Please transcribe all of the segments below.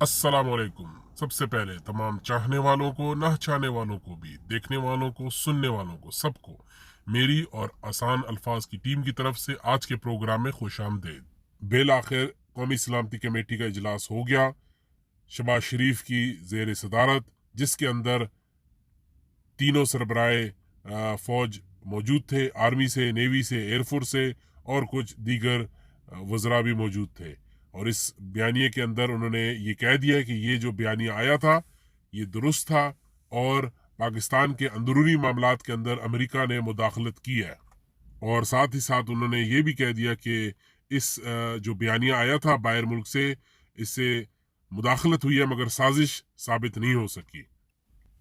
अस्सलामुअलैकुम। सबसे पहले तमाम चाहने वालों को, ना चाहने वालों को भी, देखने वालों को, सुनने वालों को, सबको मेरी और आसान अल्फाज की टीम की तरफ से आज के प्रोग्राम में खुश आमदेद। बेल आखिर कौमी सलामती कमेटी का इजलास हो गया शहबाज शरीफ की जेर सदारत, जिसके अंदर तीनों सरबराए फौज मौजूद थे, आर्मी से, नेवी से, एयरफोर्स से और कुछ दीगर वज़रा भी मौजूद थे। और इस बयानिए के अंदर उन्होंने ये कह दिया कि ये जो बयानिया आया था ये दुरुस्त था और पाकिस्तान के अंदरूनी मामलात के अंदर अमेरिका ने मुदाखलत की है। और साथ ही साथ उन्होंने ये भी कह दिया कि इस जो बयानिया आया था बाहर मुल्क से, इससे मुदाखलत हुई है मगर साजिश साबित नहीं हो सकी।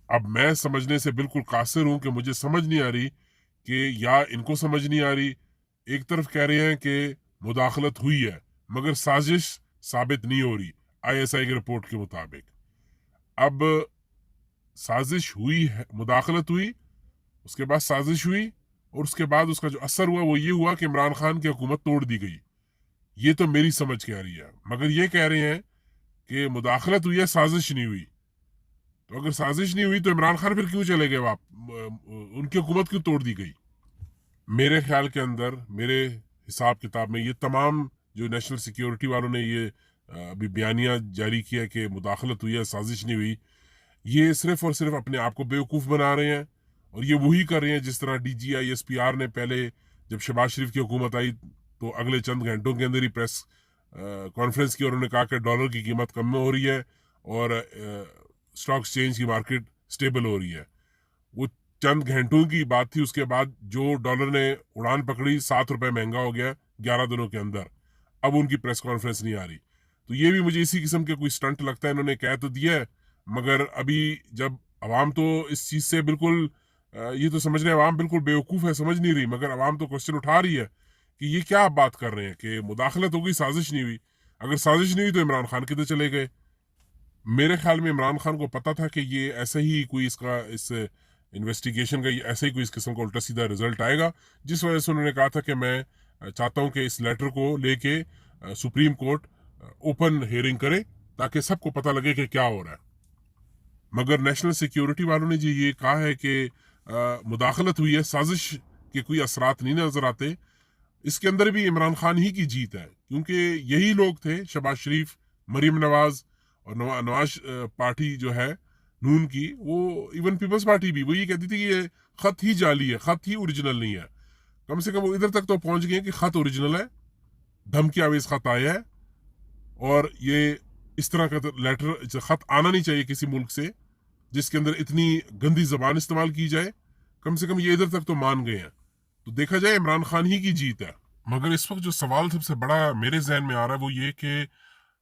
अब मैं समझने से बिल्कुल कासिर हूं कि मुझे समझ नहीं आ रही कि या इनको समझ नहीं आ रही। एक तरफ कह रहे हैं कि मुदाखलत हुई है मगर साजिश साबित नहीं हो रही आईएसआई की रिपोर्ट के मुताबिक। अब साजिश हुई है, मुदाखलत हुई, उसके बाद साजिश हुई और उसके बाद उसका जो असर हुआ वो ये हुआ कि इमरान खान की हुकूमत तोड़ दी गई। ये तो मेरी समझ कह रही है, मगर ये कह रहे हैं कि मुदाखलत हुई है, साजिश नहीं हुई। तो अगर साजिश नहीं हुई तो इमरान खान फिर क्यों चले गए उनकी हुकूमत क्यों तोड़ दी गई? मेरे ख्याल के अंदर, मेरे हिसाब किताब में, ये तमाम जो नेशनल सिक्योरिटी वालों ने ये अभी बयानिया जारी किया कि मुदाखलत हुई है, साजिश नहीं हुई, ये सिर्फ और सिर्फ अपने आप को बेवकूफ़ बना रहे हैं। और ये वही कर रहे हैं जिस तरह DGI SPR ने पहले जब शहबाज शरीफ की हुकूमत आई तो अगले चंद घंटों के अंदर ही प्रेस कॉन्फ्रेंस की और उन्होंने कहा कि डॉलर की कीमत कम हो रही है और स्टॉक एक्सचेंज की मार्केट स्टेबल हो रही है। वो चंद घंटों की बात थी, उसके बाद जो डॉलर ने उड़ान पकड़ी, 7 रुपए महंगा हो गया 11 दिनों के अंदर। अब उनकी प्रेस कॉन्फ्रेंस नहीं आ रही। तो ये भी मुझे इसी किस्म के कोई स्टंट लगता है। इन्होंने कह तो दिया है मगर अभी जब अवाम तो इस चीज़ से बिल्कुल ये तो समझ रहे हैं, अवाम बिल्कुल बेवकूफ़ है, समझ नहीं रही, मगर अवाम तो क्वेश्चन उठा रही है कि ये क्या आप बात कर रहे हैं कि मुदाखलत हो गई, साजिश नहीं हुई। अगर साजिश नहीं हुई तो इमरान खान किधर चले गए? मेरे ख्याल में इमरान खान को पता था कि ये ऐसे ही कोई इसका, इस इन्वेस्टिगेशन का ऐसे ही कोई इस किस्म का उल्टा सीधा रिजल्ट आएगा, जिस वजह से उन्होंने कहा था कि मैं चाहता हूं कि इस लेटर को लेके सुप्रीम कोर्ट ओपन हियरिंग करे ताकि सबको पता लगे कि क्या हो रहा है। मगर नेशनल सिक्योरिटी वालों ने जी ये कहा है कि मुदाखलत हुई है, साजिश के कोई असरात नहीं नजर आते। इसके अंदर भी इमरान खान ही की जीत है, क्योंकि यही लोग थे, शहबाज शरीफ, मरीम नवाज और नवाज पार्टी जो है नून की, वो इवन पीपल्स पार्टी भी वो ये कहती थी कि ये खत ही जाली है, खत ही ओरिजिनल नहीं है। कम से कम वो इधर तक तो पहुंच गए कि खत ओरिजिनल है, धमकी आवेज खत आया है और ये इस तरह का लेटर खत आना नहीं चाहिए किसी मुल्क से जिसके अंदर इतनी गंदी जबान इस्तेमाल की जाए। कम से कम ये इधर तक तो मान गए हैं। तो देखा जाए इमरान खान ही की जीत है। मगर इस वक्त जो सवाल सबसे बड़ा मेरे जहन में आ रहा है वो ये कि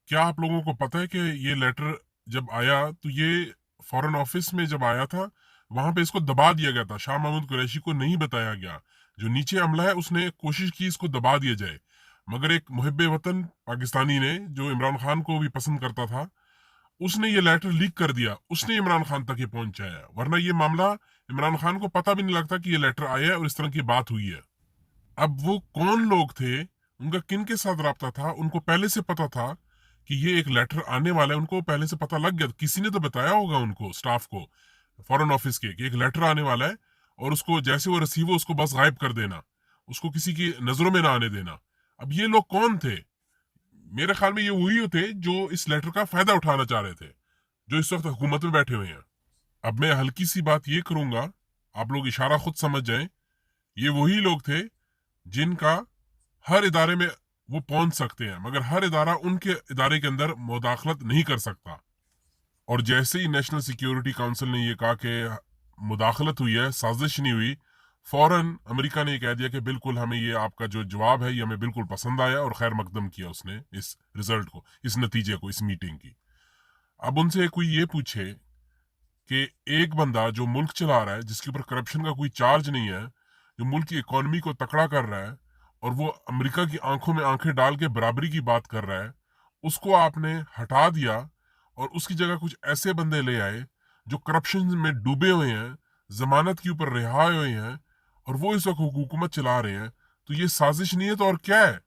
क्या आप लोगों को पता है कि ये लेटर जब आया तो ये फॉरेन ऑफिस में जब आया था वहां पे इसको दबा दिया गया था, शाह महमूद कुरैशी को नहीं बताया गया। जो नीचे अमला है उसने कोशिश की इसको दबा दिया जाए, मगर एक मुहिब्बे वतन पाकिस्तानी ने जो इमरान खान को भी पसंद करता था उसने ये लेटर लीक कर दिया, उसने इमरान खान तक ये पहुंचाया। वरना ये मामला इमरान खान को पता भी नहीं लगता कि ये लेटर आया है और इस तरह की बात हुई है। अब वो कौन लोग थे, उनका किन के साथ रब्ता था, उनको पहले से पता था कि ये एक लेटर आने वाला है, उनको पहले से पता लग गया। किसी ने तो बताया होगा उनको, स्टाफ को, फॉरेन ऑफिस के, कि एक लेटर आने वाला है और उसको जैसे वो रिसीव हो उसको बस गायब कर देना, उसको किसी की नजरों में ना आने देना। अब ये लोग कौन थे? मेरे ख्याल में ये वही थे जो इस लेटर का फायदा उठाना चाह रहे थे, जो इस वक्त हुकूमत में बैठे हुए हैं। अब मैं हल्की सी बात ये करूंगा, आप लोग इशारा खुद समझ जाएं। ये वही लोग थे जिनका हर इदारे में वो पहुंच सकते हैं, मगर हर इदारा उनके इदारे के अंदर मुदाखलत नहीं कर सकता। और जैसे ही नेशनल सिक्योरिटी काउंसिल ने ये कहा कि मुदाखलत हुई है, साजिश नहीं हुई, फौरन अमेरिका ने कह दिया कि बिल्कुल हमें ये आपका जो जवाब है ये हमें बिल्कुल पसंद आया और खैर मकदम किया उसने इस रिजल्ट को, इस नतीजे को, इस मीटिंग की। अब उनसे कोई ये पूछे कि एक बंदा जो मुल्क चला रहा है, जिसके ऊपर करप्शन का कोई चार्ज नहीं है, जो मुल्क की इकोनॉमी को तकड़ा कर रहा है और वो अमेरिका की आंखों में आंखें डाल के बराबरी की बात कर रहा है, उसको आपने हटा दिया और उसकी जगह कुछ ऐसे बंदे ले आए जो करप्शन में डूबे हुए हैं, जमानत के ऊपर रिहा हुए हैं और वो इस वक्त हुकूमत चला रहे हैं। तो ये साजिश नहीं है तो और क्या है?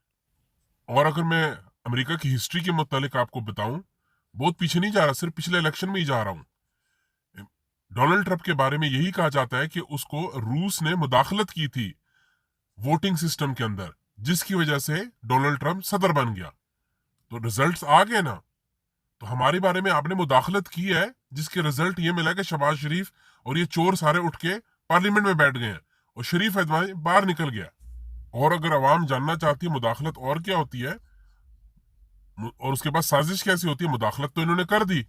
और अगर मैं अमेरिका की हिस्ट्री के मुतालिक आपको बताऊं बहुत पीछे नहीं जा रहा, सिर्फ पिछले इलेक्शन में ही जा रहा हूं। डोनाल्ड ट्रंप के बारे में यही कहा जाता है कि उसको रूस ने मुदाखलत की थी वोटिंग सिस्टम के अंदर, जिसकी वजह से डोनाल्ड ट्रंप सदर बन गया। तो रिजल्ट्स आ गए ना। तो हमारे बारे में आपने मुदाखलत की है, जिसके रिजल्ट ये मिला कि शहबाज शरीफ और ये चोर सारे उठ के पार्लियामेंट में बैठ गए हैं और शरीफ अदवानी बाहर निकल गया। और अगर अवाम जानना चाहती है मुदाखलत और क्या होती है और उसके बाद साजिश कैसी होती है, मुदाखलत तो इन्होंने कर दी,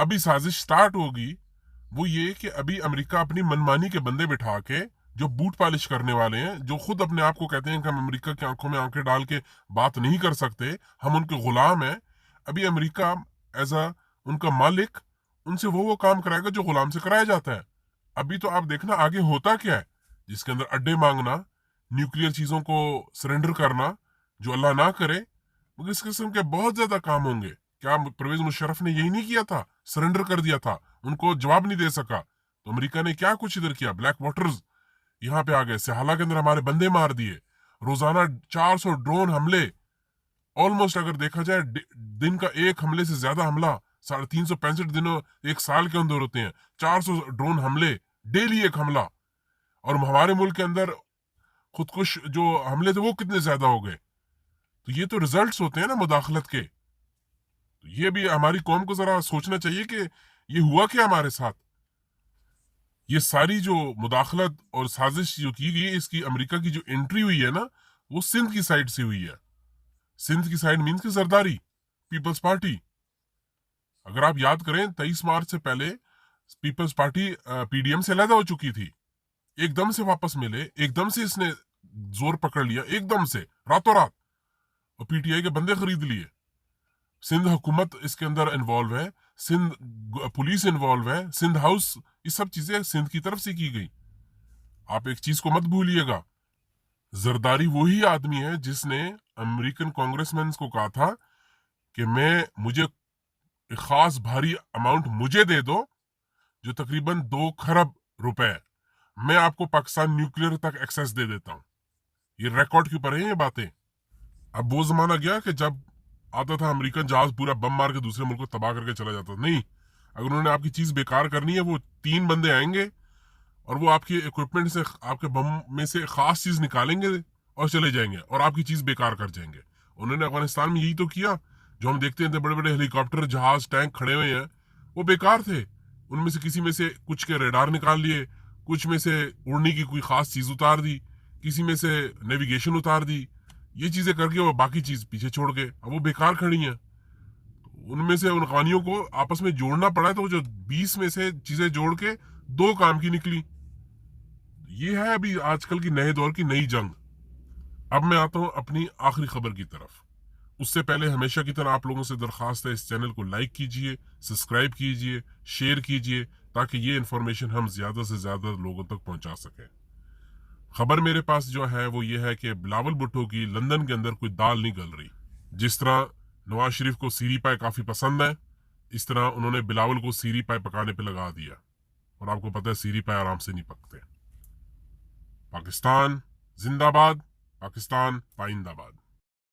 अभी साजिश स्टार्ट होगी। वो ये कि अभी अमेरिका अपनी मनमानी के बंदे बिठा के, जो बूट पॉलिश करने वाले हैं, जो खुद अपने आप को कहते हैं कि हम अमेरिका की आंखों में आंखें डाल के बात नहीं कर सकते, हम उनके गुलाम हैं। अभी अमेरिका एज अ उनका मालिक उनसे वो काम कराएगा जो गुलाम से कराया जाता है। अभी तो आप देखना आगे होता क्या है, जिसके अंदर अड्डे मांगना, न्यूक्लियर चीजों को सरेंडर करना, जो अल्लाह ना करे, मगर इस किस्म के बहुत ज्यादा काम होंगे। क्या परवेज मुशर्रफ ने यही नहीं किया था, सरेंडर कर दिया था, उनको जवाब नहीं दे सका, तो अमेरिका ने क्या कुछ इधर किया, ब्लैक वाटर्स यहाँ पे आ गए, सहाला के अंदर हमारे बंदे मार दिए, रोजाना 400 ड्रोन हमले, ऑलमोस्ट अगर देखा जाए दिन का एक हमले से ज्यादा हमला 365 दिनों एक साल के अंदर होते हैं, 400 ड्रोन हमले डेली, एक हमला। और हमारे मुल्क के अंदर खुदकुश जो हमले थे वो कितने ज्यादा हो गए। तो ये तो रिजल्ट्स होते हैं ना मुदाखलत के। तो ये भी हमारी कौम को जरा सोचना चाहिए कि ये हुआ क्या हमारे साथ। ये सारी जो मुदाखलत और साजिश जो की गई, इसकी अमेरिका की जो एंट्री हुई है ना, वो सिंध की साइड से हुई है। सिंध की साइड मीन्स की जरदारी पीपल्स पार्टी। अगर आप याद करें 23 मार्च से पहले पीपल्स पार्टी पीडीएम से अलग हो चुकी थी, एकदम से वापस मिले, एकदम से इसने जोर पकड़ लिया, एकदम से रातों रात, और पीटीआई के बंदे खरीद लिए। सिंध हुकूमत इसके अंदर इन्वॉल्व है, सिंध पुलिस इन्वॉल्व है, सिंध हाउस, ये सब चीजें सिंध की तरफ से की गई। आप एक चीज को मत भूलिएगा, जरदारी वही आदमी है जिसने अमेरिकन कांग्रेसमैन को कहा था कि मुझे एक खास भारी अमाउंट मुझे दे दो, जो तकरीबन 2 खरब रुपए, मैं आपको पाकिस्तान न्यूक्लियर तक एक्सेस दे देता हूं। ये रिकॉर्ड के ऊपर है ये बातें। अब वो जमाना गया कि जब आता था अमेरिकन जहाज पूरा बम मार के दूसरे मुल्क को तबाह करके चला जाता था। नहीं, अगर उन्होंने आपकी चीज बेकार करनी है, वो 3 बंदे आएंगे और वो आपके इक्विपमेंट से, आपके बम में से खास चीज निकालेंगे और चले जाएंगे और आपकी चीज बेकार कर जाएंगे। उन्होंने अफगानिस्तान में यही तो किया। जो हम देखते हैं बड़े बड़े हेलीकॉप्टर, जहाज, टैंक खड़े हुए हैं, वो बेकार थे। उनमें से किसी में से कुछ के रेडार निकाल लिए, कुछ में से उड़ने की कोई खास चीज उतार दी, किसी में से नेविगेशन उतार दी, ये चीजें करके वो बाकी चीज पीछे छोड़ गए, अब वो बेकार खड़ी हैं। उनमें से उन कहानियों को आपस में जोड़ना पड़ा, तो जो 20 में से चीजें जोड़ के 2 काम की निकली। ये है अभी आजकल की नए दौर की नई जंग। अब मैं आता हूं अपनी आखिरी खबर की तरफ। उससे पहले हमेशा की तरह आप लोगों से दरखास्त है, इस चैनल को लाइक कीजिए, सब्सक्राइब कीजिए, शेयर कीजिए, ताकि ये इन्फॉर्मेशन हम ज्यादा से ज्यादा लोगों तक पहुंचा सकें। खबर मेरे पास जो है वो ये है कि बिलावल भुट्टो की लंदन के अंदर कोई दाल नहीं गल रही। जिस तरह नवाज शरीफ को सीरी पाए काफी पसंद है, इस तरह उन्होंने बिलावल को सीरी पाए पकाने पे लगा दिया। और आपको पता है सीरी पाए आराम से नहीं पकते। पाकिस्तान जिंदाबाद, पाकिस्तान पाइंदाबाद।